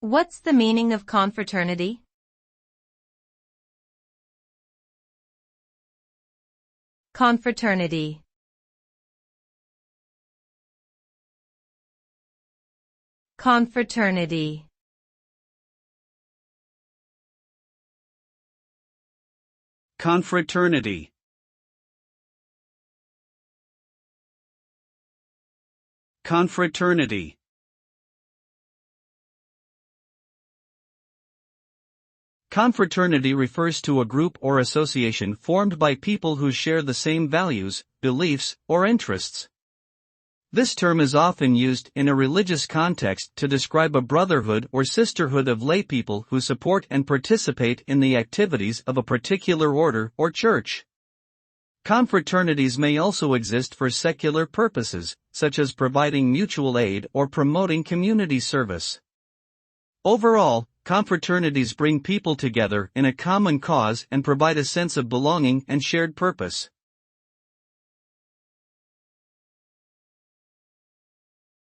What's the meaning of confraternity? Confraternity. Confraternity. Confraternity. Confraternity. Confraternity refers to a group or association formed by people who share the same values, beliefs, or interests. This term is often used in a religious context to describe a brotherhood or sisterhood of laypeople who support and participate in the activities of a particular order or church. Confraternities may also exist for secular purposes, such as providing mutual aid or promoting community service. Overall, confraternities bring people together in a common cause and provide a sense of belonging and shared purpose.